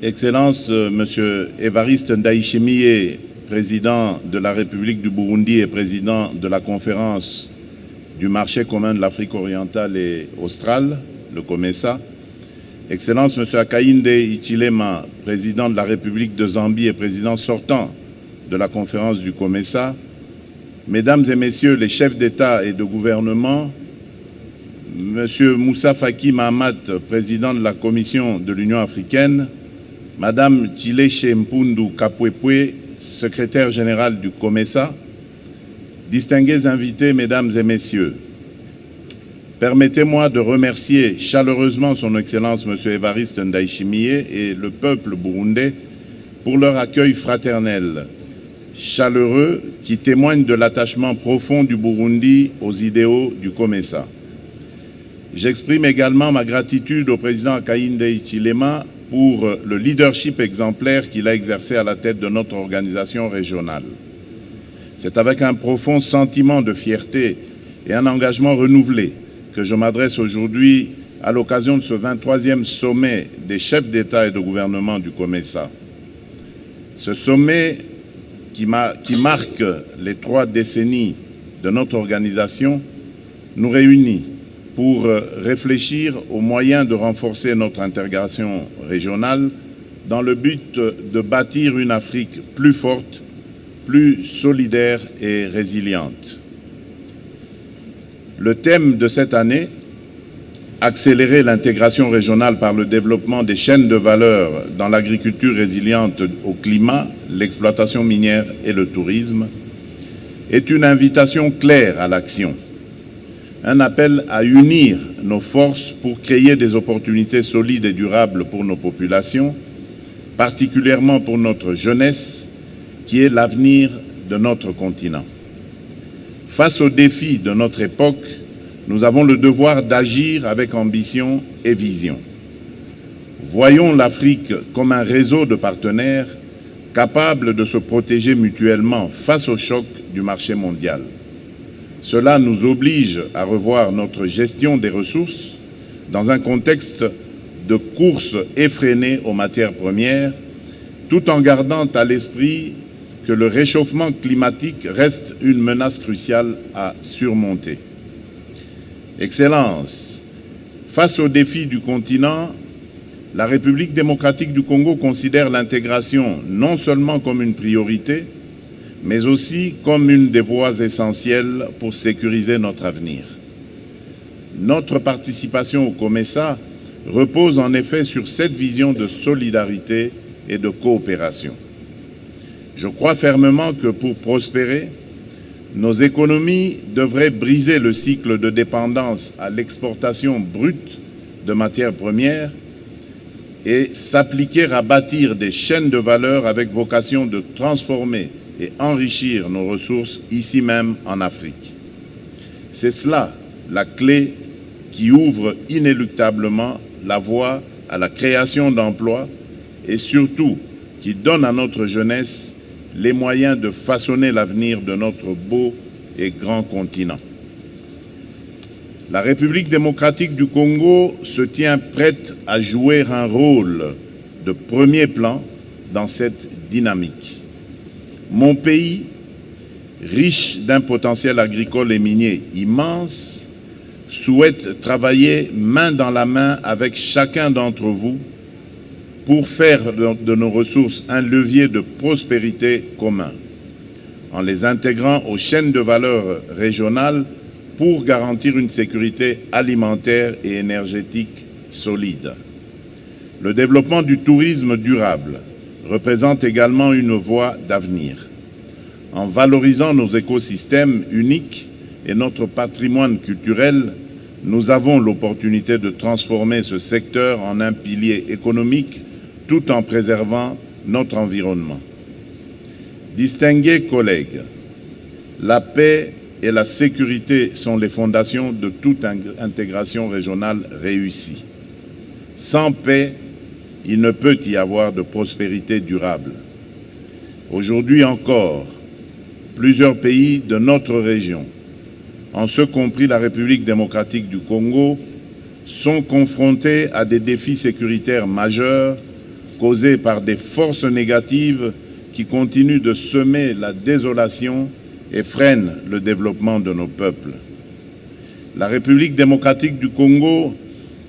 Excellences, Monsieur Évariste Ndayishimiye, président de la République du Burundi et président de la conférence du marché commun de l'Afrique orientale et australe, le COMESA. Excellences, Monsieur Hakainde Hichilema, président de la République de Zambie et président sortant de la conférence du COMESA. Mesdames et Messieurs les chefs d'État et de gouvernement, Monsieur Moussa Faki Mahamat, président de la Commission de l'Union africaine, Madame Tshileshe Mpundu Kapwepwe, secrétaire général du COMESA, distingués invités, Mesdames et Messieurs, permettez-moi de remercier chaleureusement Son Excellence Monsieur Évariste Ndayishimiye et le peuple burundais pour leur accueil fraternel, chaleureux, qui témoigne de l'attachement profond du Burundi aux idéaux du COMESA. J'exprime également ma gratitude au président Hakainde Hichilema pour le leadership exemplaire qu'il a exercé à la tête de notre organisation régionale. C'est avec un profond sentiment de fierté et un engagement renouvelé que je m'adresse aujourd'hui à l'occasion de ce 23e sommet des chefs d'État et de gouvernement du COMESA. Ce sommet qui marque les 3 décennies de notre organisation nous réunit pour réfléchir aux moyens de renforcer notre intégration régionale dans le but de bâtir une Afrique plus forte, plus solidaire et résiliente. Le thème de cette année, accélérer l'intégration régionale par le développement des chaînes de valeur dans l'agriculture résiliente au climat, l'exploitation minière et le tourisme, est une invitation claire à l'action. Un appel à unir nos forces pour créer des opportunités solides et durables pour nos populations, particulièrement pour notre jeunesse, qui est l'avenir de notre continent. Face aux défis de notre époque, nous avons le devoir d'agir avec ambition et vision. Voyons l'Afrique comme un réseau de partenaires capables de se protéger mutuellement face aux chocs du marché mondial. Cela nous oblige à revoir notre gestion des ressources dans un contexte de course effrénée aux matières premières, tout en gardant à l'esprit que le réchauffement climatique reste une menace cruciale à surmonter. Excellences, face aux défis du continent, la République démocratique du Congo considère l'intégration non seulement comme une priorité, mais aussi comme une des voies essentielles pour sécuriser notre avenir. Notre participation au COMESA repose en effet sur cette vision de solidarité et de coopération. Je crois fermement que pour prospérer, nos économies devraient briser le cycle de dépendance à l'exportation brute de matières premières et s'appliquer à bâtir des chaînes de valeur avec vocation de transformer et enrichir nos ressources ici même en Afrique. C'est cela la clé qui ouvre inéluctablement la voie à la création d'emplois et surtout qui donne à notre jeunesse les moyens de façonner l'avenir de notre beau et grand continent. La République démocratique du Congo se tient prête à jouer un rôle de premier plan dans cette dynamique. Mon pays, riche d'un potentiel agricole et minier immense, souhaite travailler main dans la main avec chacun d'entre vous pour faire de nos ressources un levier de prospérité commun, en les intégrant aux chaînes de valeur régionales pour garantir une sécurité alimentaire et énergétique solide. Le développement du tourisme durable représente également une voie d'avenir. En valorisant nos écosystèmes uniques et notre patrimoine culturel, nous avons l'opportunité de transformer ce secteur en un pilier économique tout en préservant notre environnement. Distingués collègues, la paix et la sécurité sont les fondations de toute intégration régionale réussie. Sans paix, il ne peut y avoir de prospérité durable. Aujourd'hui encore, plusieurs pays de notre région, en ce compris la République démocratique du Congo, sont confrontés à des défis sécuritaires majeurs causée par des forces négatives qui continuent de semer la désolation et freinent le développement de nos peuples. La République démocratique du Congo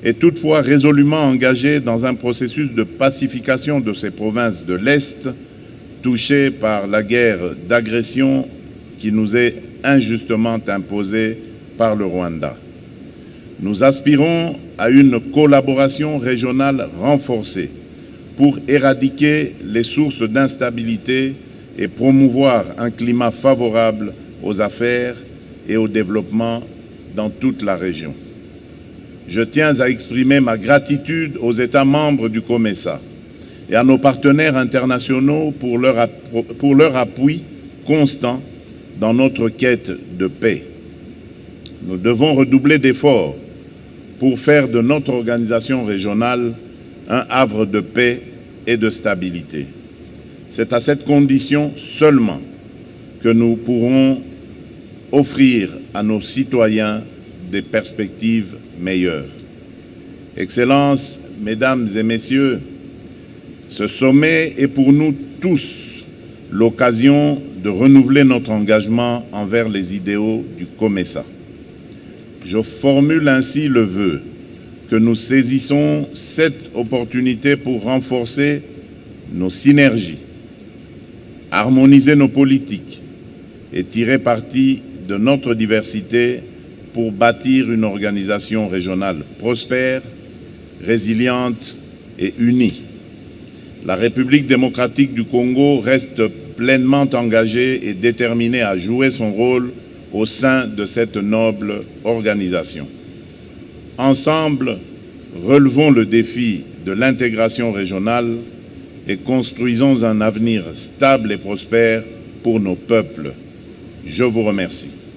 est toutefois résolument engagée dans un processus de pacification de ces provinces de l'Est touchées par la guerre d'agression qui nous est injustement imposée par le Rwanda. Nous aspirons à une collaboration régionale renforcée pour éradiquer les sources d'instabilité et promouvoir un climat favorable aux affaires et au développement dans toute la région. Je tiens à exprimer ma gratitude aux États membres du COMESA et à nos partenaires internationaux pour leur appui constant dans notre quête de paix. Nous devons redoubler d'efforts pour faire de notre organisation régionale un havre de paix et de stabilité. C'est à cette condition seulement que nous pourrons offrir à nos citoyens des perspectives meilleures. Excellences, Mesdames et Messieurs, ce sommet est pour nous tous l'occasion de renouveler notre engagement envers les idéaux du COMESA. Je formule ainsi le vœu que nous saisissons cette opportunité pour renforcer nos synergies, harmoniser nos politiques et tirer parti de notre diversité pour bâtir une organisation régionale prospère, résiliente et unie. La République démocratique du Congo reste pleinement engagée et déterminée à jouer son rôle au sein de cette noble organisation. Ensemble, relevons le défi de l'intégration régionale et construisons un avenir stable et prospère pour nos peuples. Je vous remercie.